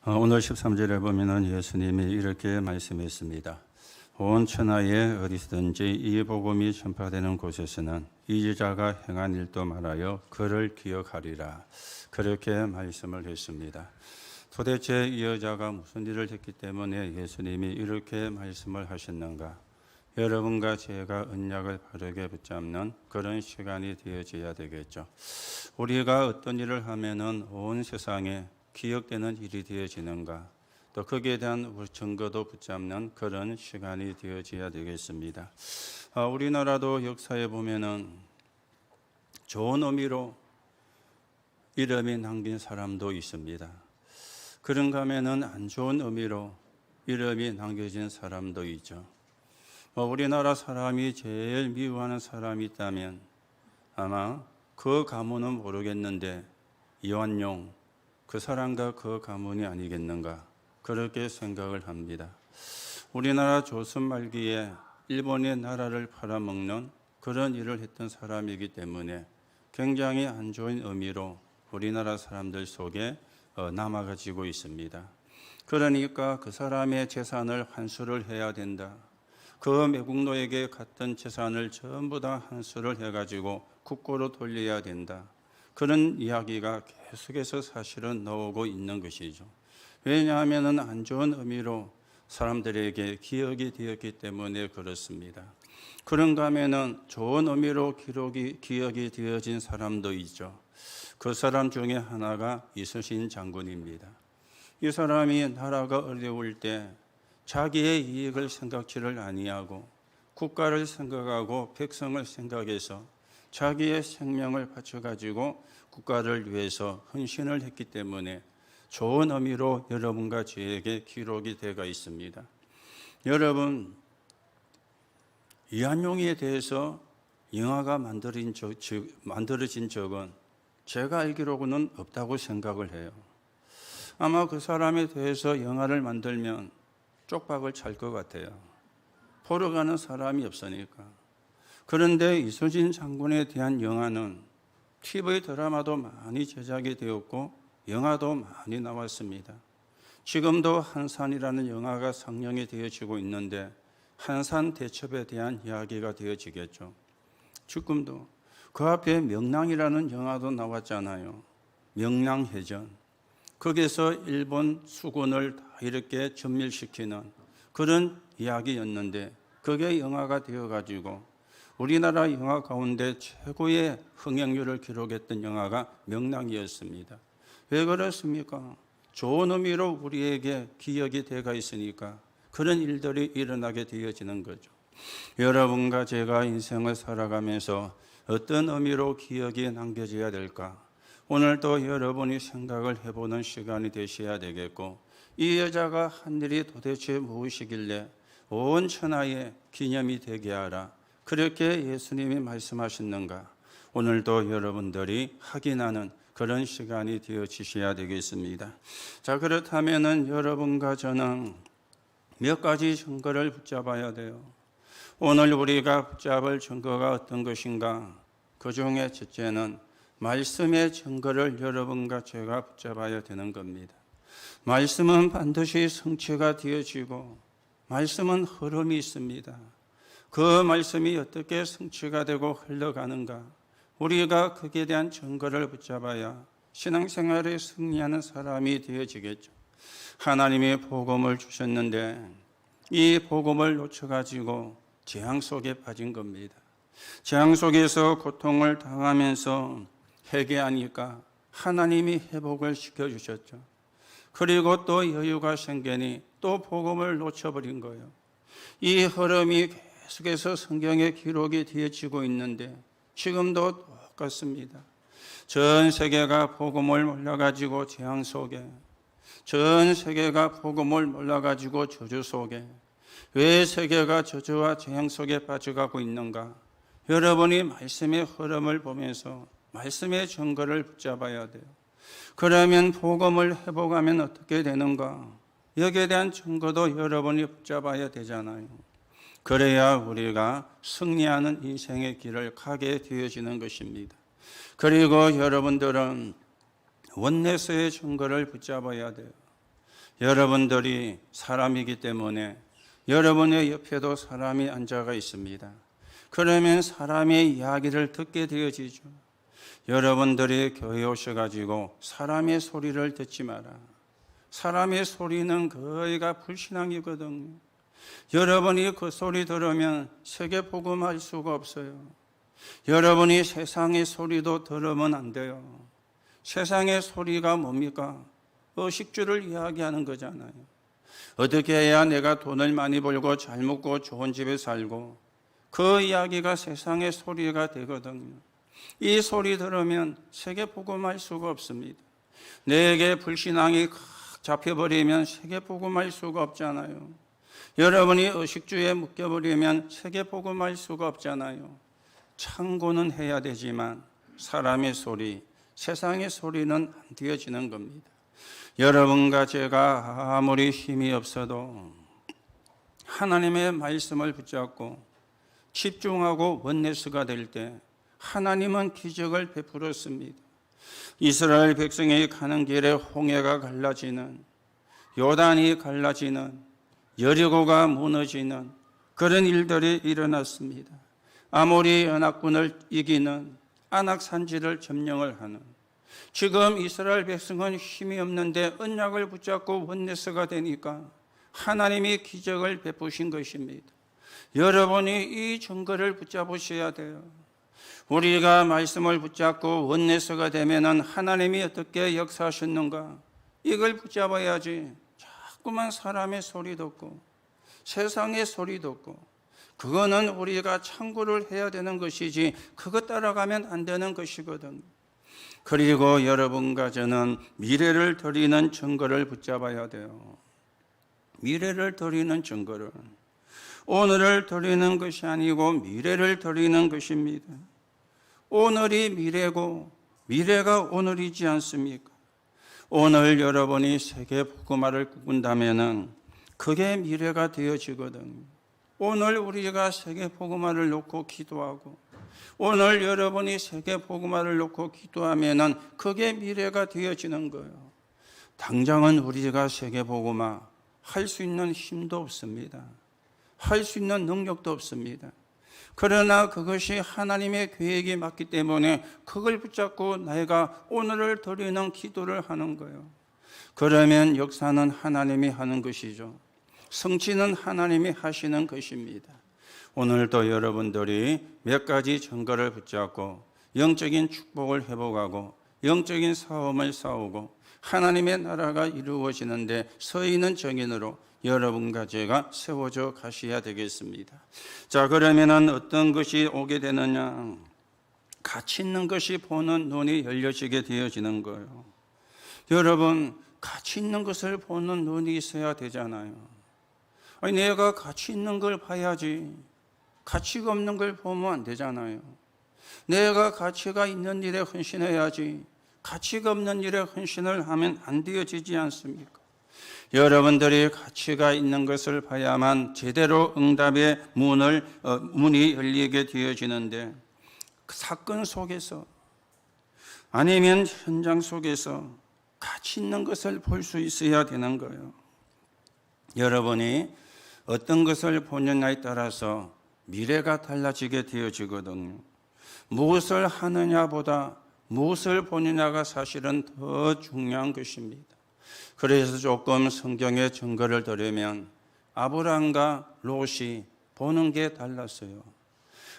오늘 13절에 보면은 예수님이 이렇게 말씀했습니다. 온 천하에 어디서든지 이 복음이 전파되는 곳에서는 이 여자가 행한 일도 말하여 그를 기억하리라. 그렇게 말씀을 했습니다. 도대체 이 여자가 무슨 일을 했기 때문에 예수님이 이렇게 말씀을 하셨는가? 여러분과 제가 언약을 바르게 붙잡는 그런 시간이 되어져야 되겠죠. 우리가 어떤 일을 하면은 온 세상에 기억되는 일이 되어지는가? 또 거기에 대한 증거도 붙잡는 그런 시간이 되어져야 되겠습니다. 우리나라도 역사에 보면은 좋은 의미로 이름이 남긴 사람도 있습니다. 그런가 하면은 안 좋은 의미로 이름이 남겨진 사람도 있죠. 우리나라 사람이 제일 미워하는 사람이 있다면 아마 그 가문은 모르겠는데 이완용 그 사람과 그 가문이 아니겠는가 그렇게 생각을 합니다. 우리나라 조선 말기에 일본의 나라를 팔아먹는 그런 일을 했던 사람이기 때문에 굉장히 안 좋은 의미로 우리나라 사람들 속에 남아가지고 있습니다. 그러니까 그 사람의 재산을 환수를 해야 된다. 그 매국노에게 갔던 재산을 전부 다 환수를 해가지고 국고로 돌려야 된다. 그런 이야기가 계속해서 사실은 나오고 있는 것이죠. 왜냐하면 안 좋은 의미로 사람들에게 기억이 되었기 때문에 그렇습니다. 그런가 하면 좋은 의미로 기억이 되어진 사람도 있죠. 그 사람 중에 하나가 이순신 장군입니다. 이 사람이 나라가 어려울 때 자기의 이익을 생각지를 아니하고 국가를 생각하고 백성을 생각해서 자기의 생명을 바쳐가지고 국가를 위해서 헌신을 했기 때문에 좋은 의미로 여러분과 저에게 기록이 되어 있습니다. 여러분, 이한용에 대해서 영화가 만들어진 적은 제가 알기로는 없다고 생각을 해요. 아마 그 사람에 대해서 영화를 만들면 쪽박을 찰 것 같아요. 보러 가는 사람이 없으니까. 그런데 이순신 장군에 대한 영화는 TV 드라마도 많이 제작이 되었고 영화도 많이 나왔습니다. 지금도 한산이라는 영화가 상영이 되어지고 있는데 한산 대첩에 대한 이야기가 되어지겠죠. 지금도 그 앞에 명랑이라는 영화도 나왔잖아요. 명랑해전. 거기서 일본 수군을 다 이렇게 전멸시키는 그런 이야기였는데 그게 영화가 되어가지고 우리나라 영화 가운데 최고의 흥행률을 기록했던 영화가 명랑이었습니다. 왜 그렇습니까? 좋은 의미로 우리에게 기억이 되어 있으니까 그런 일들이 일어나게 되어지는 거죠. 여러분과 제가 인생을 살아가면서 어떤 의미로 기억이 남겨져야 될까? 오늘도 여러분이 생각을 해보는 시간이 되셔야 되겠고 이 여자가 한 일이 도대체 무엇이길래 온 천하에 기념이 되게 하라. 그렇게 예수님이 말씀하셨는가? 오늘도 여러분들이 확인하는 그런 시간이 되어지셔야 되겠습니다. 자, 그렇다면은 여러분과 저는 몇 가지 증거를 붙잡아야 돼요. 오늘 우리가 붙잡을 증거가 어떤 것인가? 그 중에 첫째는 말씀의 증거를 여러분과 제가 붙잡아야 되는 겁니다. 말씀은 반드시 성취가 되어지고 말씀은 흐름이 있습니다. 그 말씀이 어떻게 성취가 되고 흘러가는가? 우리가 거기에 대한 증거를 붙잡아야 신앙생활에 승리하는 사람이 되어지겠죠. 하나님이 복음을 주셨는데 이 복음을 놓쳐가지고 재앙 속에 빠진 겁니다. 재앙 속에서 고통을 당하면서 회개하니까 하나님이 회복을 시켜주셨죠. 그리고 또 여유가 생기니 또 복음을 놓쳐버린 거예요. 이 흐름이 계속해서 성경에 기록이 되어지고 있는데 지금도 똑같습니다. 전 세계가 복음을 몰라가지고 재앙 속에, 전 세계가 복음을 몰라가지고 저주 속에, 왜 세계가 저주와 재앙 속에 빠져가고 있는가? 여러분이 말씀의 흐름을 보면서 말씀의 증거를 붙잡아야 돼요. 그러면 복음을 회복하면 어떻게 되는가? 여기에 대한 증거도 여러분이 붙잡아야 되잖아요. 그래야 우리가 승리하는 인생의 길을 가게 되어지는 것입니다. 그리고 여러분들은 원내서의 증거를 붙잡아야 돼요. 여러분들이 사람이기 때문에 여러분의 옆에도 사람이 앉아가 있습니다. 그러면 사람의 이야기를 듣게 되어지죠. 여러분들이 교회 오셔가지고 사람의 소리를 듣지 마라. 사람의 소리는 거의가 불신앙이거든요. 여러분이 그 소리 들으면 세계 복음할 수가 없어요. 여러분이 세상의 소리도 들으면 안 돼요. 세상의 소리가 뭡니까? 의식주를 이야기하는 거잖아요. 어떻게 해야 내가 돈을 많이 벌고 잘 먹고 좋은 집에 살고, 그 이야기가 세상의 소리가 되거든요. 이 소리 들으면 세계 복음할 수가 없습니다. 내게 불신앙이 확 잡혀버리면 세계 복음할 수가 없잖아요. 여러분이 의식주에 묶여버리면 세계 복음할 수가 없잖아요. 참고는 해야 되지만 사람의 소리, 세상의 소리는 안 되어지는 겁니다. 여러분과 제가 아무리 힘이 없어도 하나님의 말씀을 붙잡고 집중하고 원내스가 될 때 하나님은 기적을 베풀었습니다. 이스라엘 백성이 가는 길에 홍해가 갈라지는, 요단이 갈라지는, 여리고가 무너지는 그런 일들이 일어났습니다. 아모리 연합군을 이기는, 안악산지를 점령을 하는, 지금 이스라엘 백성은 힘이 없는데 언약을 붙잡고 원내스가 되니까 하나님이 기적을 베푸신 것입니다. 여러분이 이 증거를 붙잡으셔야 돼요. 우리가 말씀을 붙잡고 원내스가 되면은 하나님이 어떻게 역사하셨는가, 이걸 붙잡아야지. 자꾸만 사람의 소리 듣고 세상의 소리 듣고, 그거는 우리가 참고를 해야 되는 것이지 그것 따라가면 안 되는 것이거든요. 그리고 여러분과 저는 미래를 드리는 증거를 붙잡아야 돼요. 미래를 드리는 증거를, 오늘을 드리는 것이 아니고 미래를 드리는 것입니다. 오늘이 미래고 미래가 오늘이지 않습니까? 오늘 여러분이 세계 복음화를 꿈꾼다면은 그게 미래가 되어지거든요. 오늘 우리가 세계 복음화를 놓고 기도하고, 오늘 여러분이 세계 복음화를 놓고 기도하면은 그게 미래가 되어지는 거예요. 당장은 우리가 세계 복음화 할 수 있는 힘도 없습니다. 할 수 있는 능력도 없습니다. 그러나 그것이 하나님의 계획이 맞기 때문에 그걸 붙잡고 내가 오늘을 드리는 기도를 하는 거예요. 그러면 역사는 하나님이 하는 것이죠. 성취는 하나님이 하시는 것입니다. 오늘도 여러분들이 몇 가지 증거를 붙잡고 영적인 축복을 회복하고 영적인 싸움을 싸우고 하나님의 나라가 이루어지는데 서 있는 정인으로 여러분과 제가 세워져 가셔야 되겠습니다. 자, 그러면은 어떤 것이 오게 되느냐? 가치 있는 것이 보는 눈이 열려지게 되어지는 거예요. 여러분, 가치 있는 것을 보는 눈이 있어야 되잖아요. 아니, 내가 가치 있는 걸 봐야지. 가치가 없는 걸 보면 안 되잖아요. 내가 가치가 있는 일에 헌신해야지. 가치가 없는 일에 헌신을 하면 안 되어지지 않습니까? 여러분들이 가치가 있는 것을 봐야만 제대로 응답의 문이 열리게 되어지는데, 그 사건 속에서 아니면 현장 속에서 가치 있는 것을 볼 수 있어야 되는 거예요. 여러분이 어떤 것을 보느냐에 따라서 미래가 달라지게 되어지거든요. 무엇을 하느냐보다 무엇을 보느냐가 사실은 더 중요한 것입니다. 그래서 조금 성경의 증거를 들으면 아브라함과 롯이 보는 게 달랐어요.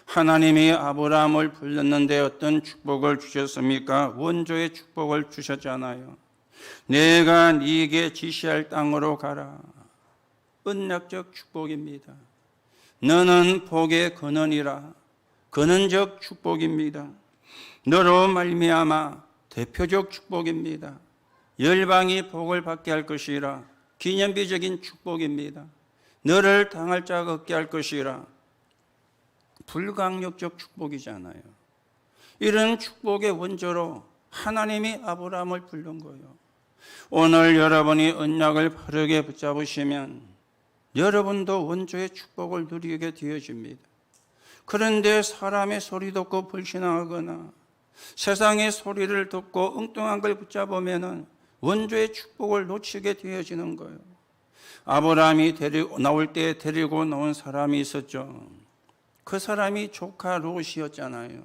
하나님이 아브라함을 불렀는데 어떤 축복을 주셨습니까? 원조의 축복을 주셨잖아요. 내가 네게 지시할 땅으로 가라. 언약적 축복입니다. 너는 복의 근원이라. 근원적 축복입니다. 너로 말미암아 대표적 축복입니다. 열방이 복을 받게 할 것이라. 기념비적인 축복입니다. 너를 당할 자가 없게 할 것이라. 불강력적 축복이잖아요. 이런 축복의 원조로 하나님이 아브라함을 부른 거예요. 오늘 여러분이 언약을 바르게 붙잡으시면 여러분도 원조의 축복을 누리게 되어집니다. 그런데 사람의 소리 듣고 불신앙하거나 세상의 소리를 듣고 엉뚱한 걸 붙잡으면 원조의 축복을 놓치게 되어지는 거예요. 아브라함이 나올 때 데리고 나온 사람이 있었죠. 그 사람이 조카 롯이었잖아요.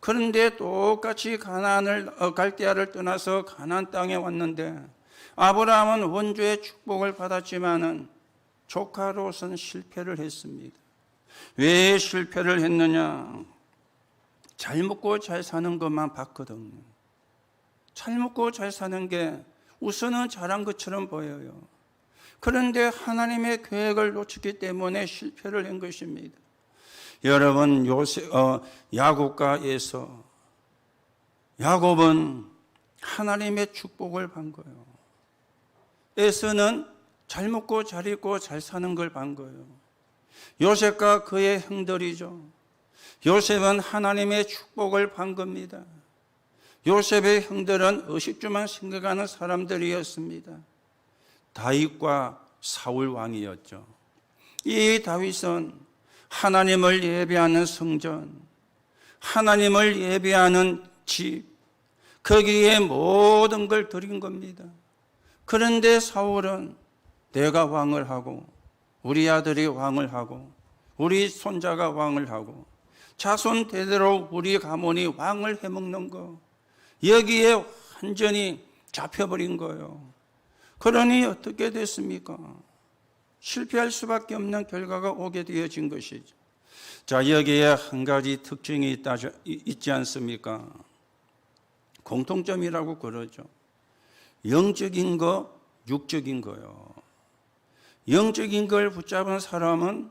그런데 똑같이 갈대아를 떠나서 가나안 땅에 왔는데 아브라함은 원조의 축복을 받았지만은 조카 롯은 실패를 했습니다. 왜 실패를 했느냐? 잘 먹고 잘 사는 것만 봤거든요. 잘 먹고 잘 사는 게 우선은 잘한 것처럼 보여요. 그런데 하나님의 계획을 놓쳤기 때문에 실패를 한 것입니다. 여러분, 야곱과 에서, 야곱은 하나님의 축복을 본 거예요. 에서는 잘 먹고 잘 입고 잘 사는 걸 본 거예요. 요셉과 그의 형들이죠. 요셉은 하나님의 축복을 본 겁니다. 요셉의 형들은 의식주만 생각하는 사람들이었습니다. 다윗과 사울 왕이었죠. 이 다윗은 하나님을 예배하는 성전, 하나님을 예배하는 집, 거기에 모든 걸 드린 겁니다. 그런데 사울은 내가 왕을 하고 우리 아들이 왕을 하고 우리 손자가 왕을 하고 자손 대대로 우리 가문이 왕을 해먹는 거, 여기에 완전히 잡혀버린 거예요. 그러니 어떻게 됐습니까? 실패할 수밖에 없는 결과가 오게 되어진 것이죠. 자, 여기에 한 가지 특징이 있지 않습니까? 공통점이라고 그러죠. 영적인 거, 육적인 거요. 영적인 걸 붙잡은 사람은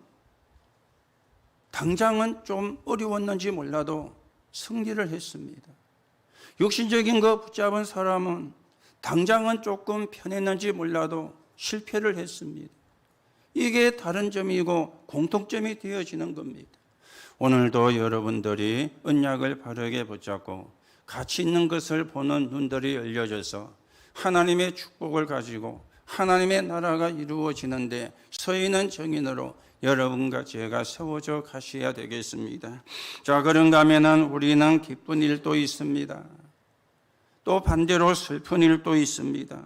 당장은 좀 어려웠는지 몰라도 승리를 했습니다. 육신적인 거 붙잡은 사람은 당장은 조금 편했는지 몰라도 실패를 했습니다. 이게 다른 점이고 공통점이 되어지는 겁니다. 오늘도 여러분들이 언약을 바르게 붙잡고 가치 있는 것을 보는 눈들이 열려져서 하나님의 축복을 가지고 하나님의 나라가 이루어지는데 서 있는 정인으로 여러분과 제가 세워져 가셔야 되겠습니다. 자, 그런가 하면은 우리는 기쁜 일도 있습니다. 또 반대로 슬픈 일도 있습니다.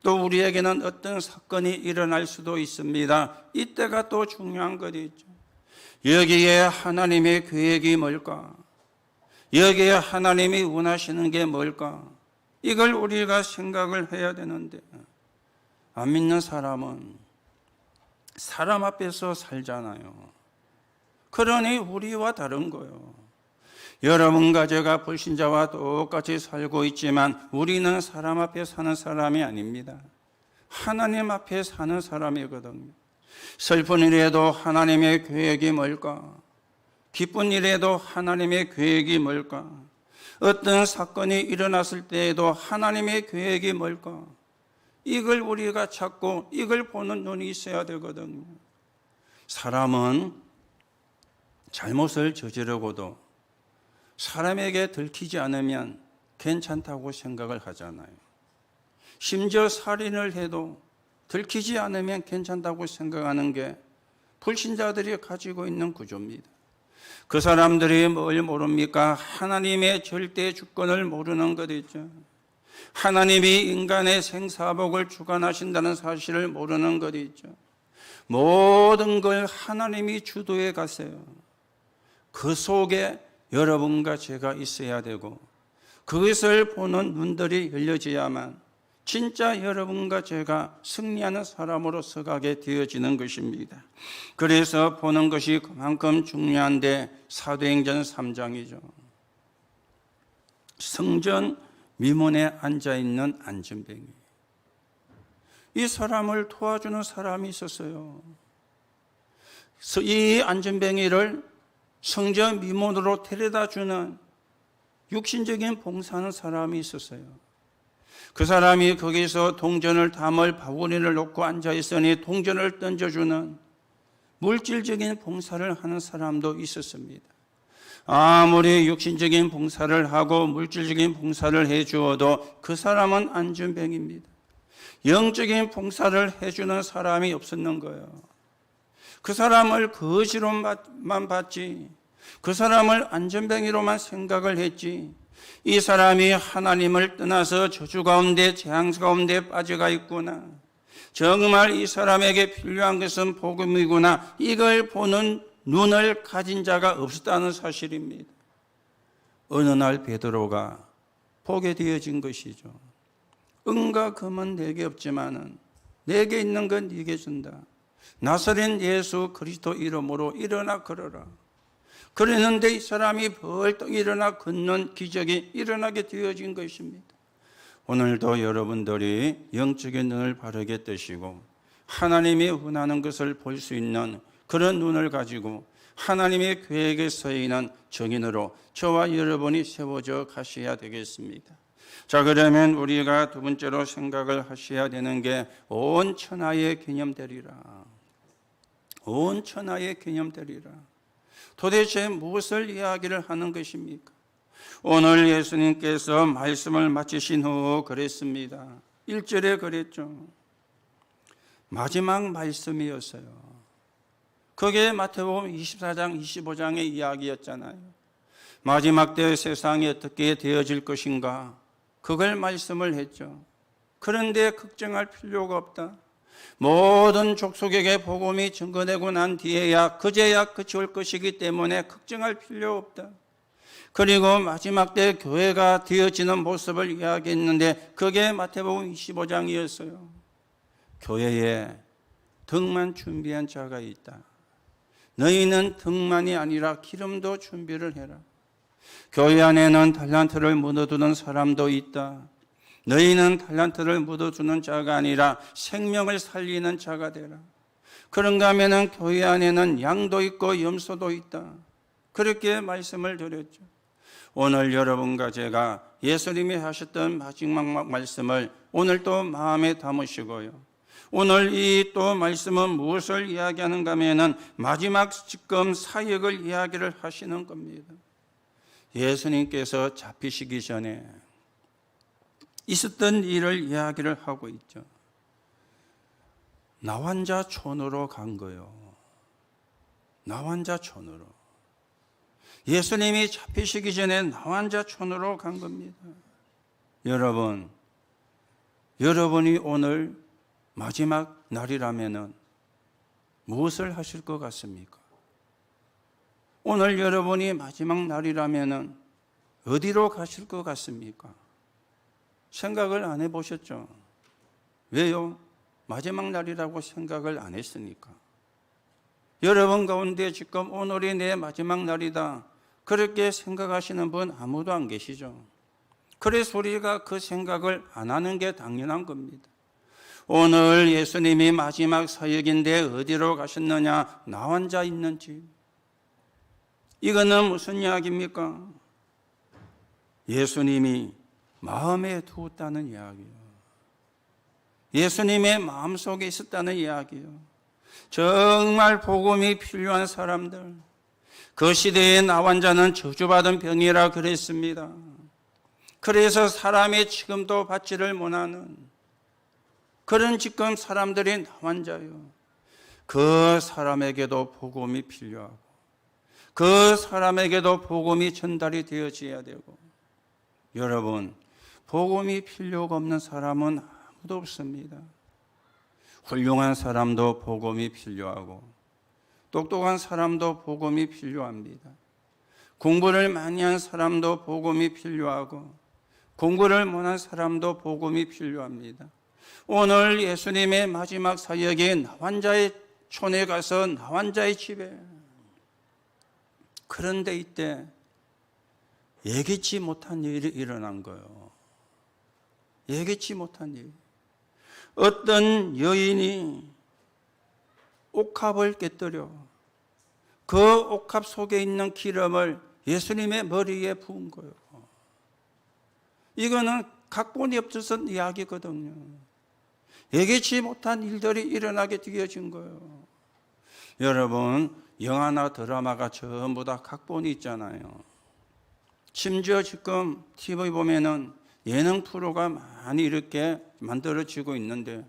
또 우리에게는 어떤 사건이 일어날 수도 있습니다. 이때가 또 중요한 것이죠. 여기에 하나님의 계획이 뭘까? 여기에 하나님이 원하시는 게 뭘까? 이걸 우리가 생각을 해야 되는데 안 믿는 사람은 사람 앞에서 살잖아요. 그러니 우리와 다른 거예요. 여러분과 제가 불신자와 똑같이 살고 있지만 우리는 사람 앞에 사는 사람이 아닙니다. 하나님 앞에 사는 사람이거든요. 슬픈 일에도 하나님의 계획이 뭘까? 기쁜 일에도 하나님의 계획이 뭘까? 어떤 사건이 일어났을 때에도 하나님의 계획이 뭘까? 이걸 우리가 찾고 이걸 보는 눈이 있어야 되거든요. 사람은 잘못을 저지르고도 사람에게 들키지 않으면 괜찮다고 생각을 하잖아요. 심지어 살인을 해도 들키지 않으면 괜찮다고 생각하는 게 불신자들이 가지고 있는 구조입니다. 그 사람들이 뭘 모릅니까? 하나님의 절대 주권을 모르는 것이죠. 하나님이 인간의 생사복을 주관하신다는 사실을 모르는 것이죠. 모든 걸 하나님이 주도해 가세요. 그 속에 여러분과 제가 있어야 되고 그것을 보는 눈들이 열려져야만 진짜 여러분과 제가 승리하는 사람으로 서가게 되어지는 것입니다. 그래서 보는 것이 그만큼 중요한데 사도행전 3장이죠. 성전 미문에 앉아있는 안전뱅이. 이 사람을 도와주는 사람이 있었어요. 이 안전뱅이를 성전 미문으로 데려다주는 육신적인 봉사하는 사람이 있었어요. 그 사람이 거기서 동전을 담을 바구니를 놓고 앉아있으니 동전을 던져주는 물질적인 봉사를 하는 사람도 있었습니다. 아무리 육신적인 봉사를 하고 물질적인 봉사를 해주어도 그 사람은 안전뱅이입니다. 영적인 봉사를 해주는 사람이 없었는 거예요. 그 사람을 거지로만 봤지, 그 사람을 안전뱅이로만 생각을 했지, 이 사람이 하나님을 떠나서 저주 가운데 재앙 가운데 빠져가 있구나. 정말 이 사람에게 필요한 것은 복음이구나. 이걸 보는 눈을 가진 자가 없었다는 사실입니다. 어느 날 베드로가 보게 되어진 것이죠. 은과 금은 내게 없지만은 내게 있는 건 네게 준다. 나사렛 예수 그리스도 이름으로 일어나 걸어라. 그랬는데 이 사람이 벌떡 일어나 걷는 기적이 일어나게 되어진 것입니다. 오늘도 여러분들이 영적인 눈을 바르게 뜨시고 하나님이 원하는 것을 볼 수 있는 그런 눈을 가지고 하나님의 계획에 서 있는 정인으로 저와 여러분이 세워져 가셔야 되겠습니다. 자, 그러면 우리가 두 번째로 생각을 하셔야 되는 게 온 천하의 기념되리라. 온 천하의 기념되리라. 도대체 무엇을 이야기를 하는 것입니까? 오늘 예수님께서 말씀을 마치신 후 그랬습니다. 1절에 그랬죠. 마지막 말씀이었어요. 그게 마태복음 24장, 25장의 이야기였잖아요. 마지막 때 세상이 어떻게 되어질 것인가, 그걸 말씀을 했죠. 그런데 걱정할 필요가 없다. 모든 족속에게 복음이 증거되고 난 뒤에야 그제야 끝이 올 것이기 때문에 걱정할 필요 없다. 그리고 마지막 때 교회가 되어지는 모습을 이야기했는데 그게 마태복음 25장이었어요. 교회에 등만 준비한 자가 있다. 너희는 등만이 아니라 기름도 준비를 해라. 교회 안에는 달란트를 묻어두는 사람도 있다. 너희는 달란트를 묻어두는 자가 아니라 생명을 살리는 자가 되라. 그런가 하면은 교회 안에는 양도 있고 염소도 있다. 그렇게 말씀을 드렸죠. 오늘 여러분과 제가 예수님이 하셨던 마지막 말씀을 오늘 또 마음에 담으시고요. 오늘 이 또 말씀은 무엇을 이야기하는가 하면은 마지막 지금 사역을 이야기를 하시는 겁니다. 예수님께서 잡히시기 전에 있었던 일을 이야기를 하고 있죠. 나환자촌으로 간 거예요. 나환자촌으로. 예수님이 잡히시기 전에 나환자촌으로 간 겁니다. 여러분이 오늘 마지막 날이라면은 무엇을 하실 것 같습니까? 오늘 여러분이 마지막 날이라면은 어디로 가실 것 같습니까? 생각을 안 해보셨죠? 왜요? 마지막 날이라고 생각을 안 했으니까. 여러분 가운데 지금 오늘이 내 마지막 날이다, 그렇게 생각하시는 분 아무도 안 계시죠? 그래서 우리가 그 생각을 안 하는 게 당연한 겁니다. 오늘 예수님이 마지막 사역인데 어디로 가셨느냐? 나 혼자 있는 집. 이거는 무슨 이야기입니까? 예수님이 마음에 두었다는 이야기예요. 예수님의 마음속에 있었다는 이야기예요. 정말 복음이 필요한 사람들, 그 시대에 나환자는 저주받은 병이라 그랬습니다. 그래서 사람이 지금도 받지를 못하는 그런 지금 사람들이 나환자예요. 그 사람에게도 복음이 필요하고 그 사람에게도 복음이 전달이 되어져야 되고, 여러분, 복음이 필요가 없는 사람은 아무도 없습니다. 훌륭한 사람도 복음이 필요하고 똑똑한 사람도 복음이 필요합니다. 공부를 많이 한 사람도 복음이 필요하고 공부를 못한 사람도 복음이 필요합니다. 오늘 예수님의 마지막 사역이 나환자의 촌에 가서 나환자의 집에, 그런데 이때 예기치 못한 일이 일어난 거예요. 예기치 못한 일. 어떤 여인이 옥합을 깨뜨려 그 옥합 속에 있는 기름을 예수님의 머리에 부은 거예요. 이거는 각본이 없어서 이야기거든요. 예기치 못한 일들이 일어나게 되어진 거예요. 여러분, 영화나 드라마가 전부 다 각본이 있잖아요. 심지어 지금 TV 보면은 예능 프로가 많이 이렇게 만들어지고 있는데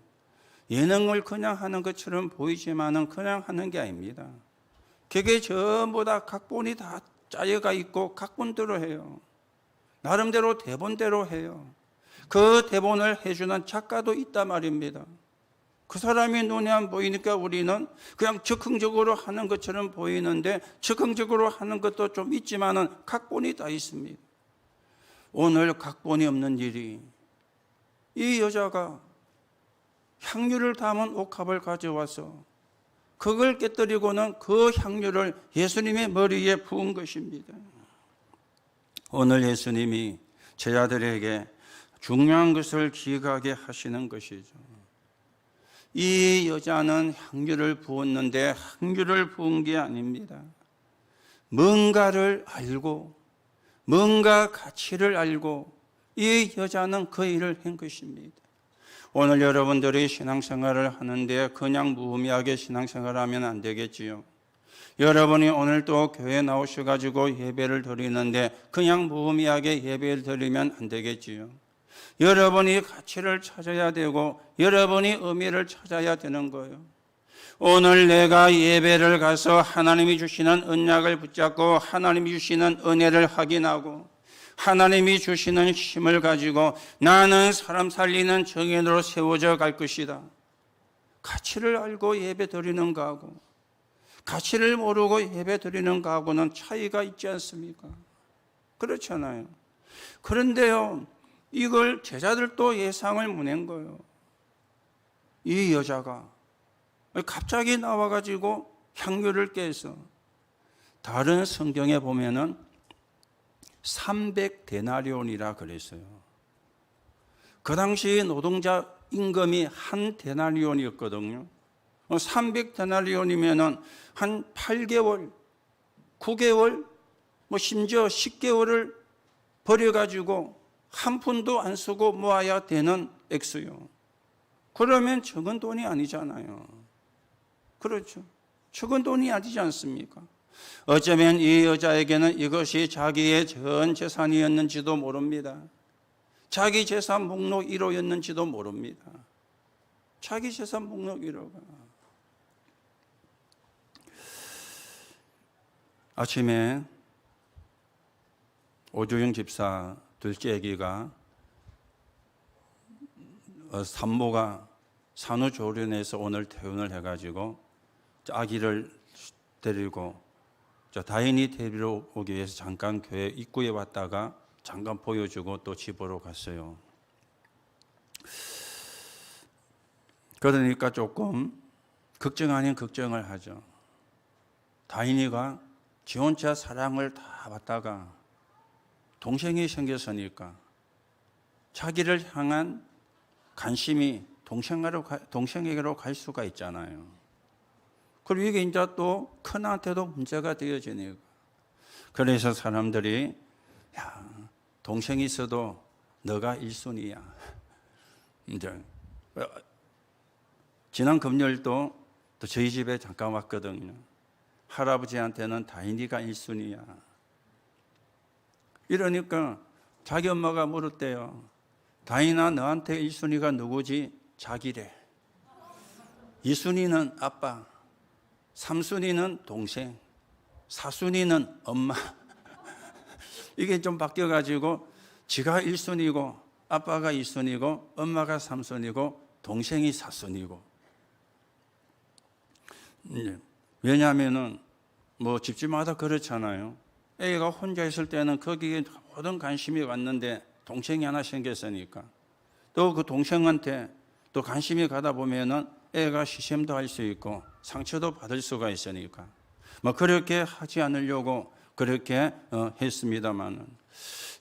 예능을 그냥 하는 것처럼 보이지만은 그냥 하는 게 아닙니다. 그게 전부 다 각본이 다 짜여가 있고 각본대로 해요. 나름대로 대본대로 해요. 그 대본을 해주는 작가도 있단 말입니다. 그 사람이 눈에 안 보이니까 우리는 그냥 즉흥적으로 하는 것처럼 보이는데, 즉흥적으로 하는 것도 좀 있지만은 각본이 다 있습니다. 오늘 각본이 없는 일이, 이 여자가 향유를 담은 옥합을 가져와서 그걸 깨뜨리고는 그 향유를 예수님의 머리에 부은 것입니다. 오늘 예수님이 제자들에게 중요한 것을 기억하게 하시는 것이죠. 이 여자는 향유를 부었는데 향유를 부은 게 아닙니다. 뭔가를 알고, 뭔가 가치를 알고 이 여자는 그 일을 한 것입니다. 오늘 여러분들이 신앙생활을 하는데 그냥 무의미하게 신앙생활을 하면 안 되겠지요. 여러분이 오늘 또 교회에 나오셔가지고 예배를 드리는데 그냥 무의미하게 예배를 드리면 안 되겠지요. 여러분이 가치를 찾아야 되고 여러분이 의미를 찾아야 되는 거예요. 오늘 내가 예배를 가서 하나님이 주시는 언약을 붙잡고 하나님이 주시는 은혜를 확인하고 하나님이 주시는 힘을 가지고 나는 사람 살리는 정인으로 세워져 갈 것이다. 가치를 알고 예배 드리는 거하고 가치를 모르고 예배 드리는 거하고는 차이가 있지 않습니까? 그렇잖아요. 그런데요, 이걸 제자들도 예상을 못한 거예요. 이 여자가 갑자기 나와가지고 향유를 깨서, 다른 성경에 보면은 300데나리온이라 그랬어요. 그 당시 노동자 임금이 한 데나리온이었거든요. 300데나리온이면은 한 8개월, 9개월, 심지어 10개월을 버려가지고 한 푼도 안 쓰고 모아야 되는 액수요. 그러면 적은 돈이 아니잖아요. 그렇죠. 적은 돈이 아니지 않습니까? 어쩌면 이 여자에게는 이것이 자기의 전 재산이었는지도 모릅니다. 자기 재산 목록 1호였는지도 모릅니다. 자기 재산 목록 1호가. 아침에 오주영 집사 둘째 아기가 산모가 산후조리원에서 오늘 퇴원을 해가지고 아기를 데리고 다인이 데리러 오기 위해서 잠깐 교회 입구에 왔다가 잠깐 보여주고 또 집으로 갔어요. 그러니까 조금 걱정 아닌 걱정을 하죠. 다인이가 지 혼자 사랑을 다 받다가 동생이 생겼으니까 자기를 향한 관심이 동생에게로 갈 수가 있잖아요. 그리고 이게 이제 또 큰한테도 문제가 되어지니까. 그래서 사람들이, 야, 동생이 있어도 너가 1순위야. 이제 지난 금요일도 또 저희 집에 잠깐 왔거든요. 할아버지한테는 다인이가 1순위야. 이러니까 자기 엄마가 물었대요. 다인아, 너한테 1순위가 누구지? 자기래. 2순위는 아빠, 3순위는 동생, 4순위는 엄마. 이게 좀 바뀌어가지고 지가 1순위고 아빠가 2순위고 엄마가 3순위고 동생이 4순위고. 왜냐하면은 집집마다 그렇잖아요. 애가 혼자 있을 때는 거기에 모든 관심이 왔는데 동생이 하나 생겼으니까 또 그 동생한테 또 관심이 가다 보면은 애가 시샘도 할 수 있고 상처도 받을 수가 있으니까 그렇게 하지 않으려고 그렇게 했습니다만은,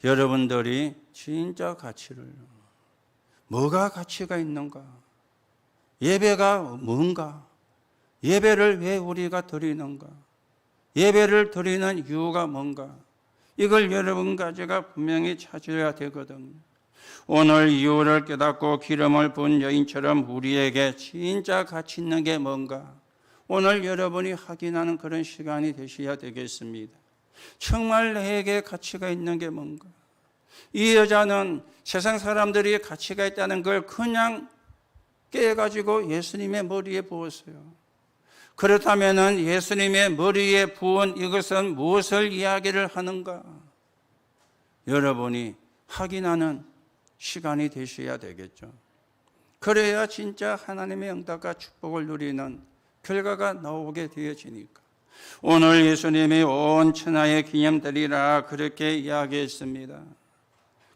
여러분들이 진짜 가치를, 뭐가 가치가 있는가? 예배가 뭔가? 예배를 왜 우리가 드리는가? 예배를 드리는 이유가 뭔가? 이걸 여러분과 제가 분명히 찾아야 되거든요. 오늘 이유를 깨닫고 기름을 부은 여인처럼 우리에게 진짜 가치 있는 게 뭔가? 오늘 여러분이 확인하는 그런 시간이 되셔야 되겠습니다. 정말 내게 가치가 있는 게 뭔가? 이 여자는 세상 사람들이 가치가 있다는 걸 그냥 깨가지고 예수님의 머리에 부었어요. 그렇다면 예수님의 머리에 부은 이것은 무엇을 이야기를 하는가? 여러분이 확인하는 시간이 되셔야 되겠죠. 그래야 진짜 하나님의 응답과 축복을 누리는 결과가 나오게 되어지니까. 오늘 예수님이 온 천하에 기념되리라 그렇게 이야기했습니다.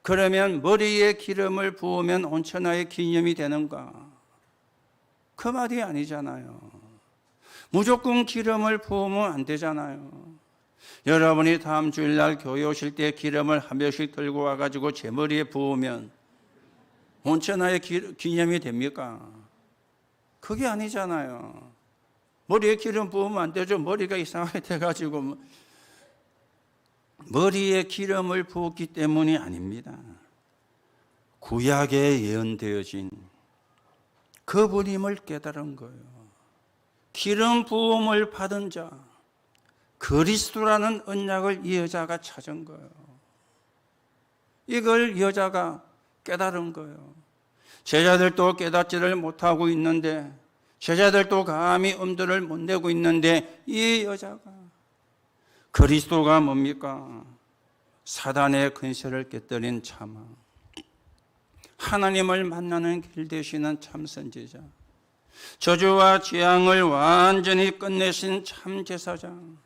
그러면 머리에 기름을 부으면 온 천하의 기념이 되는가? 그 말이 아니잖아요. 무조건 기름을 부으면 안 되잖아요. 여러분이 다음 주일날 교회 오실 때 기름을 한 병씩 들고 와가지고 제 머리에 부으면 온 천하의 기념이 됩니까? 그게 아니잖아요. 머리에 기름 부으면 안 되죠. 머리가 이상하게 돼가지고. 머리에 기름을 부었기 때문이 아닙니다. 구약에 예언되어진 그분임을 깨달은 거예요. 기름 부음을 받은 자, 그리스도라는 언약을 이 여자가 찾은 거예요. 이걸 여자가 깨달은 거예요. 제자들도 깨닫지를 못하고 있는데, 제자들도 감히 엄두를 못 내고 있는데, 이 여자가 그리스도가 뭡니까? 사단의 근세를 깨뜨린 참아, 하나님을 만나는 길 되시는 참 선지자, 저주와 재앙을 완전히 끝내신 참 제사장,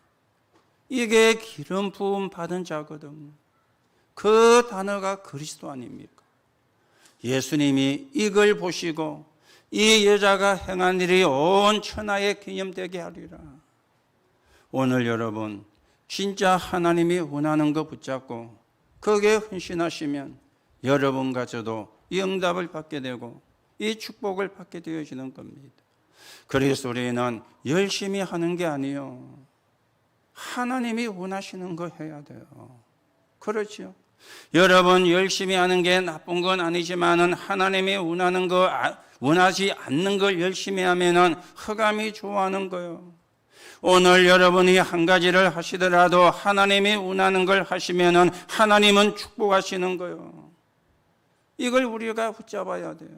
이게 기름 부음 받은 자거든. 그 단어가 그리스도 아닙니까? 예수님이 이걸 보시고 이 여자가 행한 일이 온 천하에 기념되게 하리라. 오늘 여러분 진짜 하나님이 원하는 거 붙잡고 거기에 헌신하시면 여러분과 저도 이 응답을 받게 되고 이 축복을 받게 되어지는 겁니다. 그래서 우리는 열심히 하는 게 아니요, 하나님이 원하시는 거 해야 돼요. 그렇죠? 여러분 열심히 하는 게 나쁜 건 아니지만은 하나님이 원하는 거, 원하지 않는 걸 열심히 하면은 흑암이 좋아하는 거예요. 오늘 여러분이 한 가지를 하시더라도 하나님이 원하는 걸 하시면은 하나님은 축복하시는 거예요. 이걸 우리가 붙잡아야 돼요.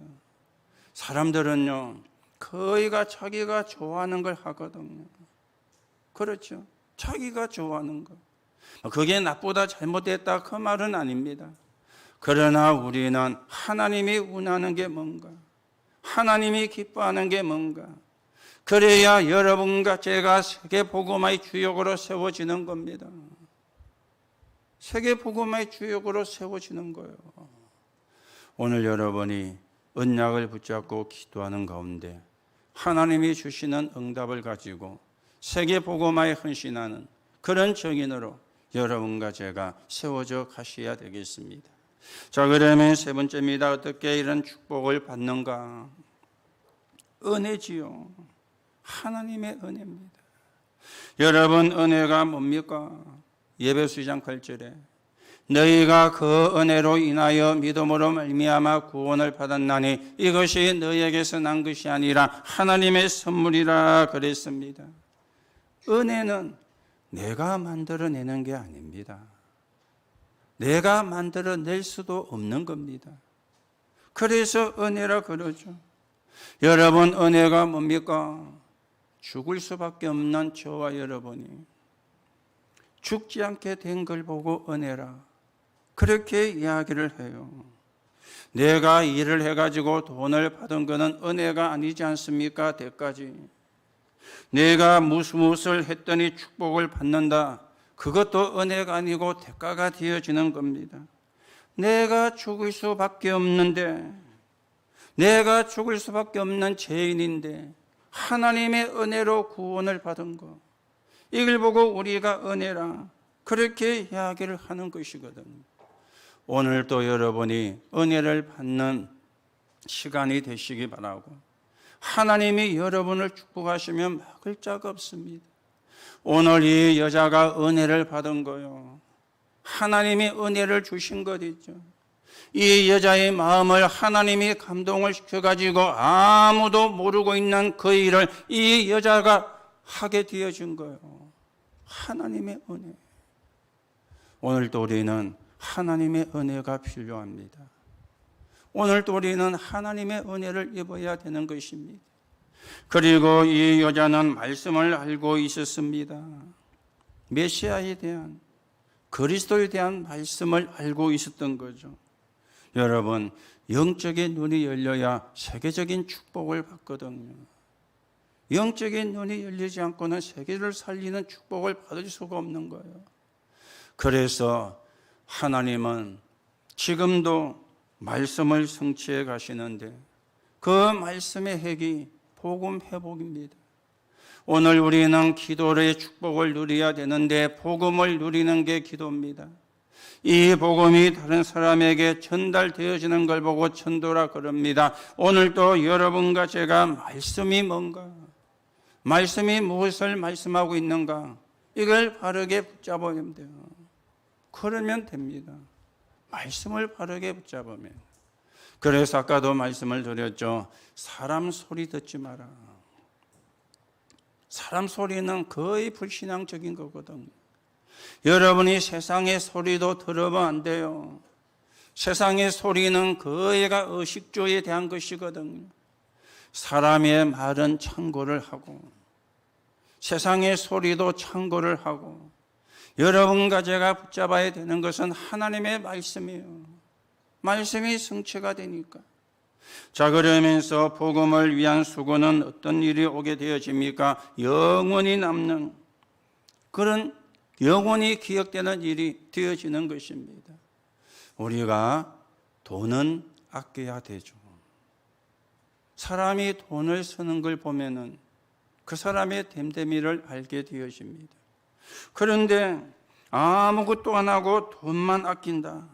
사람들은요, 거의가 자기가 좋아하는 걸 하거든요. 그렇죠? 자기가 좋아하는 거. 그게 나쁘다, 잘못됐다, 그 말은 아닙니다. 그러나 우리는 하나님이 원하는 게 뭔가, 하나님이 기뻐하는 게 뭔가, 그래야 여러분과 제가 세계복음화의 주역으로 세워지는 겁니다. 세계복음화의 주역으로 세워지는 거예요. 오늘 여러분이 언약을 붙잡고 기도하는 가운데 하나님이 주시는 응답을 가지고 세계복음화에 헌신하는 그런 정인으로 여러분과 제가 세워져 가셔야 되겠습니다. 자, 그러면 세 번째입니다. 어떻게 이런 축복을 받는가? 은혜지요. 하나님의 은혜입니다. 여러분, 은혜가 뭡니까? 예배서 2장 8절에 너희가 그 은혜로 인하여 믿음으로 말미암아 구원을 받았나니 이것이 너희에게서 난 것이 아니라 하나님의 선물이라 그랬습니다. 은혜는 내가 만들어내는 게 아닙니다. 내가 만들어낼 수도 없는 겁니다. 그래서 은혜라 그러죠. 여러분, 은혜가 뭡니까? 죽을 수밖에 없는 저와 여러분이 죽지 않게 된 걸 보고 은혜라, 그렇게 이야기를 해요. 내가 일을 해가지고 돈을 받은 것은 은혜가 아니지 않습니까? 대가지. 내가 무엇을 했더니 축복을 받는다, 그것도 은혜가 아니고 대가가 되어지는 겁니다. 내가 죽을 수밖에 없는데, 내가 죽을 수밖에 없는 죄인인데 하나님의 은혜로 구원을 받은 것, 이걸 보고 우리가 은혜라 그렇게 이야기를 하는 것이거든요. 오늘도 여러분이 은혜를 받는 시간이 되시기 바라고, 하나님이 여러분을 축복하시면 막을 자가 없습니다. 오늘 이 여자가 은혜를 받은 거요, 하나님이 은혜를 주신 것 있죠. 이 여자의 마음을 하나님이 감동을 시켜가지고 아무도 모르고 있는 그 일을 이 여자가 하게 되어준 거예요. 하나님의 은혜. 오늘도 우리는 하나님의 은혜가 필요합니다. 오늘도 우리는 하나님의 은혜를 입어야 되는 것입니다. 그리고 이 여자는 말씀을 알고 있었습니다. 메시아에 대한, 그리스도에 대한 말씀을 알고 있었던 거죠. 여러분, 영적인 눈이 열려야 세계적인 축복을 받거든요. 영적인 눈이 열리지 않고는 세계를 살리는 축복을 받을 수가 없는 거예요. 그래서 하나님은 지금도 말씀을 성취해 가시는데 그 말씀의 핵이 복음 회복입니다. 오늘 우리는 기도의 축복을 누려야 되는데 복음을 누리는 게 기도입니다. 이 복음이 다른 사람에게 전달되어지는 걸 보고 전도라 그럽니다. 오늘도 여러분과 제가 말씀이 뭔가, 말씀이 무엇을 말씀하고 있는가, 이걸 바르게 붙잡으면 돼요. 그러면 됩니다. 말씀을 바르게 붙잡으면. 그래서 아까도 말씀을 드렸죠. 사람 소리 듣지 마라. 사람 소리는 거의 불신앙적인 거거든요. 여러분이 세상의 소리도 들으면 안 돼요. 세상의 소리는 거의가 의식주의에 대한 것이거든요. 사람의 말은 참고를 하고 세상의 소리도 참고를 하고 여러분과 제가 붙잡아야 되는 것은 하나님의 말씀이에요. 말씀이 성취가 되니까. 자, 그러면서 복음을 위한 수고는 어떤 일이 오게 되어집니까? 영원히 남는 그런 영원히 기억되는 일이 되어지는 것입니다. 우리가 돈은 아껴야 되죠. 사람이 돈을 쓰는 걸 보면은 그 사람의 됨됨이를 알게 되어집니다. 그런데 아무것도 안 하고 돈만 아낀다.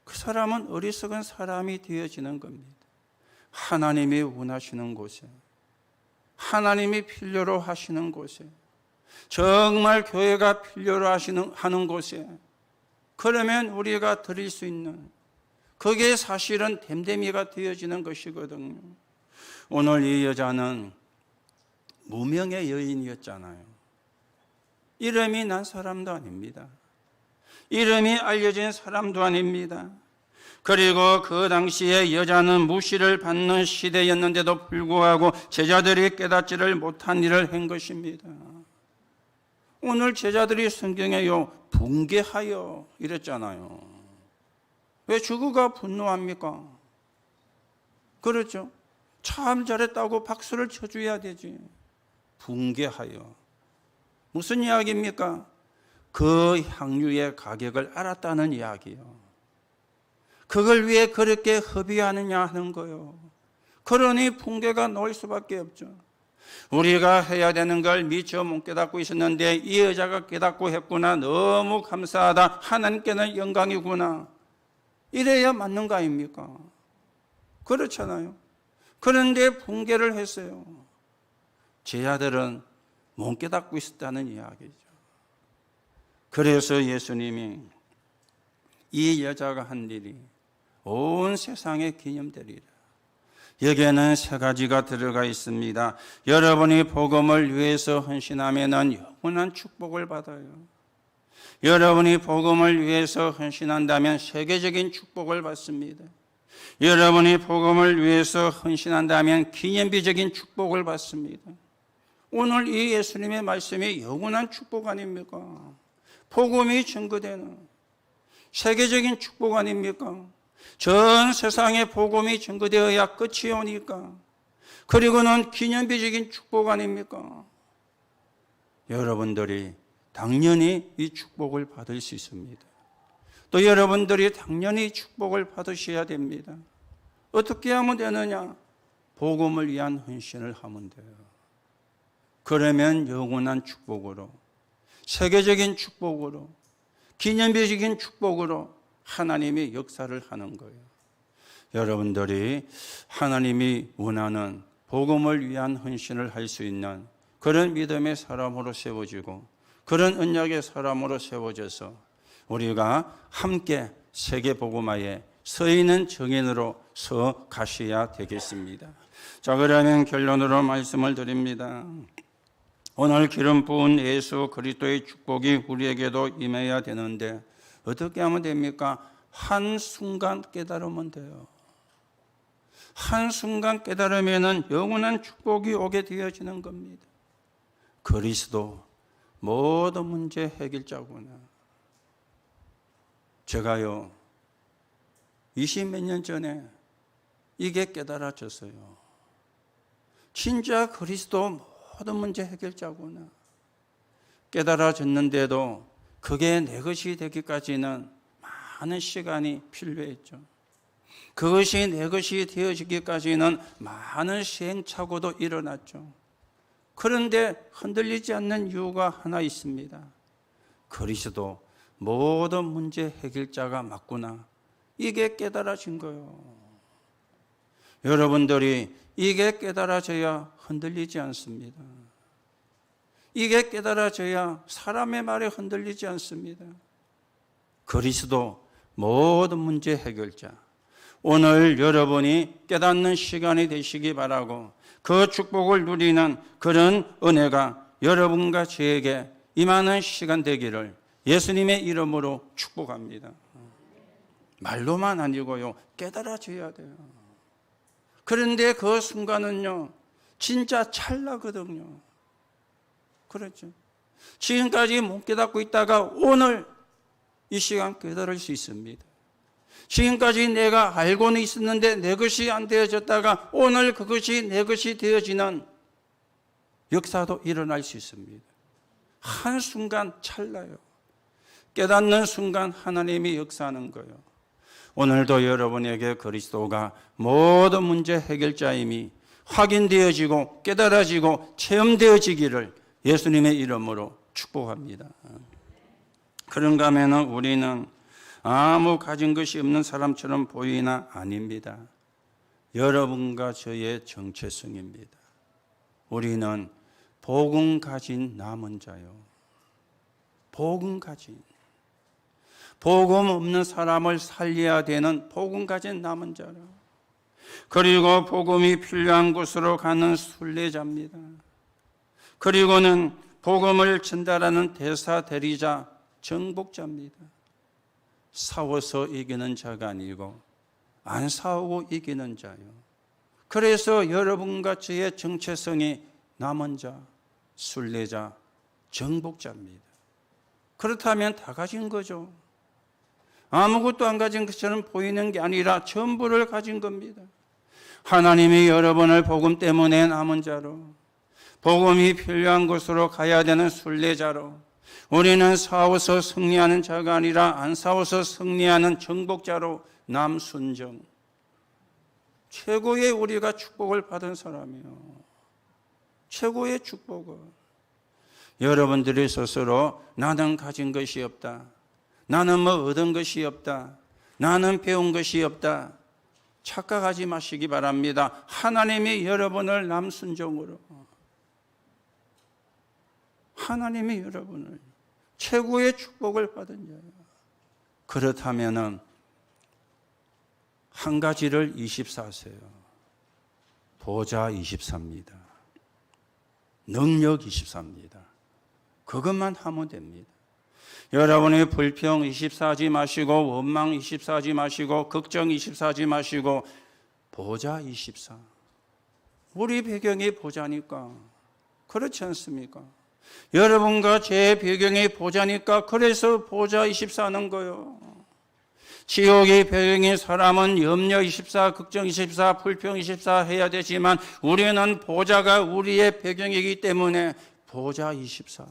그 사람은 어리석은 사람이 되어지는 겁니다. 하나님이 원하시는 곳에, 하나님이 필요로 하시는 곳에, 정말 교회가 필요로 하는 곳에, 그러면 우리가 드릴 수 있는, 그게 사실은 됨됨이가 되어지는 것이거든요. 오늘 이 여자는 무명의 여인이었잖아요. 이름이 난 사람도 아닙니다. 이름이 알려진 사람도 아닙니다. 그리고 그 당시에 여자는 무시를 받는 시대였는데도 불구하고 제자들이 깨닫지를 못한 일을 한 것입니다. 오늘 제자들이 성경에요, 붕괴하여 이랬잖아요. 왜 주구가 분노합니까? 그렇죠. 참 잘했다고 박수를 쳐줘야 되지. 붕괴하여. 무슨 이야기입니까? 그 향유의 가격을 알았다는 이야기요. 그걸 위해 그렇게 허비하느냐 하는 거요. 그러니 붕괴가 놓일 수밖에 없죠. 우리가 해야 되는 걸 미처 못 깨닫고 있었는데 이 여자가 깨닫고 했구나. 너무 감사하다. 하나님께는 영광이구나. 이래야 맞는 거 아닙니까? 그렇잖아요. 그런데 붕괴를 했어요. 제자들은 못 깨닫고 있었다는 이야기죠. 그래서 예수님이 이 여자가 한 일이 온 세상에 기념되리라. 여기에는 세 가지가 들어가 있습니다. 여러분이 복음을 위해서 헌신하면 영원한 축복을 받아요. 여러분이 복음을 위해서 헌신한다면 세계적인 축복을 받습니다. 여러분이 복음을 위해서 헌신한다면 기념비적인 축복을 받습니다. 오늘 이 예수님의 말씀이 영원한 축복 아닙니까? 복음이 증거되는 세계적인 축복 아닙니까? 전 세상에 복음이 증거되어야 끝이 오니까. 그리고는 기념비적인 축복 아닙니까? 여러분들이 당연히 이 축복을 받을 수 있습니다. 또 여러분들이 당연히 축복을 받으셔야 됩니다. 어떻게 하면 되느냐? 복음을 위한 헌신을 하면 돼요. 그러면 영원한 축복으로, 세계적인 축복으로, 기념비적인 축복으로 하나님이 역사를 하는 거예요. 여러분들이 하나님이 원하는 복음을 위한 헌신을 할 수 있는 그런 믿음의 사람으로 세워지고 그런 언약의 사람으로 세워져서 우리가 함께 세계 복음화에 서 있는 정인으로 서 가셔야 되겠습니다. 자, 그러면 결론으로 말씀을 드립니다. 오늘 기름 부은 예수 그리스도의 축복이 우리에게도 임해야 되는데 어떻게 하면 됩니까? 한순간 깨달으면 돼요. 한순간 깨달으면 영원한 축복이 오게 되어지는 겁니다. 그리스도 모든 문제 해결자구나. 제가요 20몇 년 전에 이게 깨달아졌어요. 진짜 그리스도 모든 문제 해결자구나 깨달아졌는데도 그게 내 것이 되기까지는 많은 시간이 필요했죠. 그것이 내 것이 되어지기까지는 많은 시행착오도 일어났죠. 그런데 흔들리지 않는 이유가 하나 있습니다. 그리스도 모든 문제 해결자가 맞구나. 이게 깨달아진 거예요. 여러분들이 이게 깨달아져야 흔들리지 않습니다. 이게 깨달아져야 사람의 말에 흔들리지 않습니다. 그리스도 모든 문제 해결자. 오늘 여러분이 깨닫는 시간이 되시기 바라고 그 축복을 누리는 그런 은혜가 여러분과 저에게 임하는 시간 되기를 예수님의 이름으로 축복합니다. 말로만 아니고요, 깨달아져야 돼요. 그런데 그 순간은요, 진짜 찰나거든요. 그렇죠. 지금까지 못 깨닫고 있다가 오늘 이 시간 깨달을 수 있습니다. 지금까지 내가 알고는 있었는데 내 것이 안 되어졌다가 오늘 그것이 내 것이 되어지는 역사도 일어날 수 있습니다. 한순간 찰나요. 깨닫는 순간 하나님이 역사하는 거예요. 오늘도 여러분에게 그리스도가 모든 문제 해결자임이 확인되어지고 깨달아지고 체험되어지기를 예수님의 이름으로 축복합니다. 그런가 하면 우리는 아무 가진 것이 없는 사람처럼 보이나 아닙니다. 여러분과 저의 정체성입니다. 우리는 복음 가진 남은 자요. 복음 가진. 복음 없는 사람을 살려야 되는 복음 가진 남은 자라. 그리고 복음이 필요한 곳으로 가는 순례자입니다. 그리고는 복음을 전달하는 대사 대리자 정복자입니다. 싸워서 이기는 자가 아니고 안 싸우고 이기는 자요. 그래서 여러분과 저의 정체성이 남은 자, 순례자, 정복자입니다. 그렇다면 다 가진 거죠. 아무것도 안 가진 것처럼 보이는 게 아니라 전부를 가진 겁니다. 하나님이 여러분을 복음 때문에 남은 자로, 복음이 필요한 곳으로 가야 되는 순례자로, 우리는 싸워서 승리하는 자가 아니라 안 싸워서 승리하는 정복자로 남순정. 최고의 우리가 축복을 받은 사람이요. 최고의 축복을. 여러분들이 스스로 나는 가진 것이 없다. 나는 뭐 얻은 것이 없다. 나는 배운 것이 없다. 착각하지 마시기 바랍니다. 하나님이 여러분을 남순종으로, 하나님이 여러분을 최고의 축복을 받은 자예요. 그렇다면 한 가지를 24세요. 보좌 24입니다. 능력 24입니다. 그것만 하면 됩니다. 여러분의 불평 24하지 마시고 원망 24하지 마시고 걱정 24하지 마시고 보좌 24. 우리 배경이 보좌니까 그렇지 않습니까? 여러분과 제 배경이 보좌니까 그래서 보좌 24하는 거예요. 지옥의 배경인 사람은 염려 24, 걱정 24, 불평 24 해야 되지만 우리는 보좌가 우리의 배경이기 때문에 보좌 24.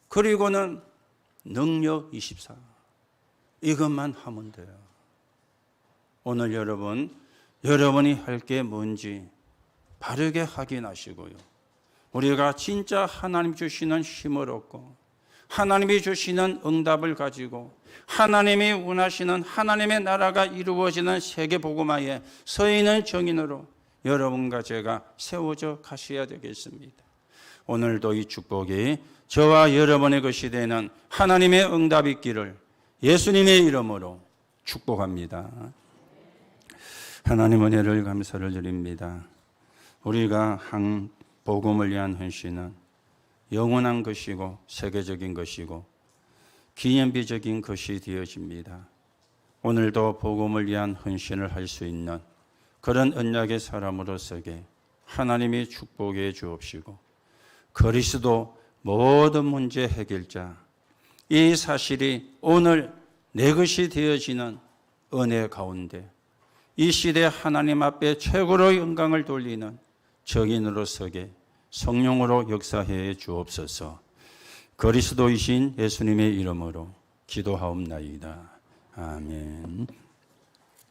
그리고는 능력 24. 이것만 하면 돼요. 오늘 여러분이 할 게 뭔지 바르게 확인하시고요. 우리가 진짜 하나님 주시는 힘을 얻고 하나님이 주시는 응답을 가지고 하나님이 원하시는 하나님의 나라가 이루어지는 세계복음화에 서 있는 정인으로 여러분과 제가 세워져 가셔야 되겠습니다. 오늘도 이 축복이 저와 여러분의 것이 되는 하나님의 응답이 있기를 예수님의 이름으로 축복합니다. 하나님 은혜를 감사를 드립니다. 우리가 한 복음을 위한 헌신은 영원한 것이고 세계적인 것이고 기념비적인 것이 되어집니다. 오늘도 복음을 위한 헌신을 할 수 있는 그런 언약의 사람으로서게 하나님이 축복해 주옵시고 그리스도 모든 문제 해결자 이 사실이 오늘 내 것이 되어지는 은혜 가운데 이 시대 하나님 앞에 최고로 영광을 돌리는 정인으로 서게 성령으로 역사해 주옵소서. 그리스도이신 예수님의 이름으로 기도하옵나이다. 아멘.